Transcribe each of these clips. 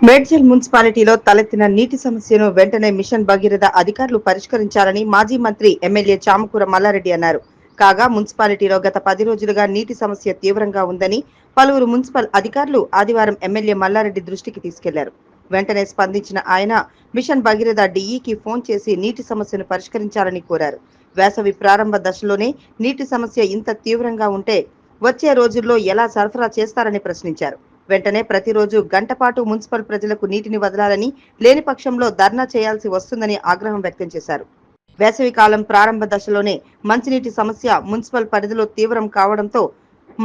మేడ్చల్ మున్సిపాలిటీలో తలెత్తిన నీటి సమస్యను వెంటనే మిషన్ భగీరథ అధికారులు పరిష్కరించాలని మాజీ మంత్రి ఎమ్మెల్యే చామకూర మల్లారెడ్డి అన్నారు. కాగా మున్సిపాలిటీలో గత 10 రోజులుగా నీటి సమస్య తీవ్రంగా ఉందని పలువురు మున్సిపల్ అధికారులు ఆదివారం ఎమ్మెల్యే మల్లారెడ్డి దృష్టికి తీసుకెళ్లారు. వెంటనే స్పందించిన ఆయన మిషన్ భగీరథ డీఈకి ఫోన్ చేసి నీటి సమస్యను పరిష్కరించాలని కోరారు. వేసవి ప్రారంభ దశలోనే నీటి సమస్య ఇంత తీవ్రంగా ఉంటే వచ్చే రోజుల్లో ఎలా సరఫరా చేస్తారని ప్రశ్నించారు. వెంటనే ప్రతిరోజు గంటపాటు మున్సిపల్ ప్రజలకు నీటిని వదలాలని, లేని పక్షంలో ధర్నా చేయాల్సి వస్తుందని ఆగ్రహం వ్యక్తం చేశారు. వేసవి కాలం ప్రారంభ దశలోనే మంచినీటి సమస్య మున్సిపల్ పరిధిలో తీవ్రం కావడంతో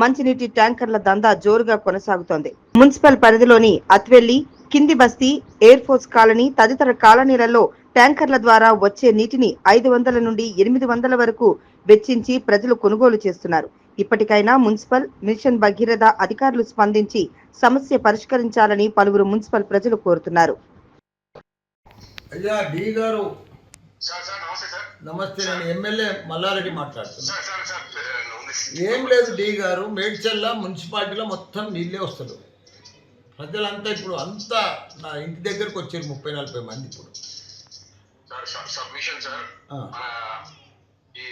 మంచినీటి ట్యాంకర్ల దందా జోరుగా కొనసాగుతోంది. మున్సిపల్ పరిధిలోని అత్వెల్లి, కింది బస్తీ, ఎయిర్ ఫోర్స్ కాలనీ తదితర కాలనీలలో ట్యాంకర్ల ద్వారా వచ్చే నీటిని 500 నుండి 800 వరకు వెచ్చించి ప్రజలు కొనుగోలు చేస్తున్నారు. ఇప్పటికైనా మున్సిపల్ మిషన్ భగీరథ అధికారులు స్పందించి సమస్య పరిష్కరించాలని పలువురు మున్సిపల్ ప్రజలు కోరుతున్నారు. అయ్యా డి గారు నమస్తే, నేను ఎమ్మెల్యే మల్లారెడ్డి మాట్లాడుతున్నాను. ఏం లేదు డి గారు, మేడ్చల్ల మున్సిపాలిటీలో మొత్తం నీళ్ళే వస్తారు. ప్రజలంతా ఇప్పుడు అంతా నా ఇంటి దగ్గరకు వచ్చారు 30-40 మంది. ఇప్పుడు సబ్మిషన్ సార్ ఈ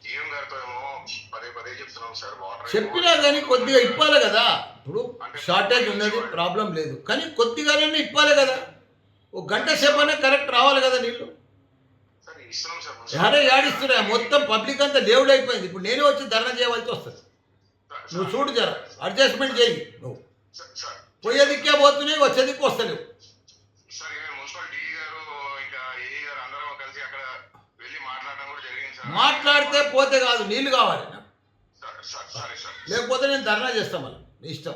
జీఎం గారితో ఏమో పదే చెప్తున్నాం సార్. చెప్పినా కానీ కొద్దిగా ఇప్పాలి కదా. ఇప్పుడు షార్టేజ్ ఉన్నది, ప్రాబ్లం లేదు, కానీ కొద్దిగానే ఇప్పాలి కదా. ఒక గంట సేపనే కరెక్ట్ రావాలి కదా నీళ్ళు. అరే ఏడిస్తున్నా, మొత్తం పబ్లిక్ అంతా దేవుడు అయిపోయింది. ఇప్పుడు నేనే వచ్చి ధర్నా చేయవలసి వస్తుంది. నువ్వు చూడు జర అడ్జస్ట్మెంట్ చేయి. నువ్వు పోయే దిక్కే పోతున్నాయి, వచ్చే దిక్కు వస్తలేవు. మాట్లాడితే పోతే కాదు, నీళ్లు కావాలి, లేకపోతే నేను ధర్నా చేస్తాను. మళ్ళీ నీ ఇష్టం.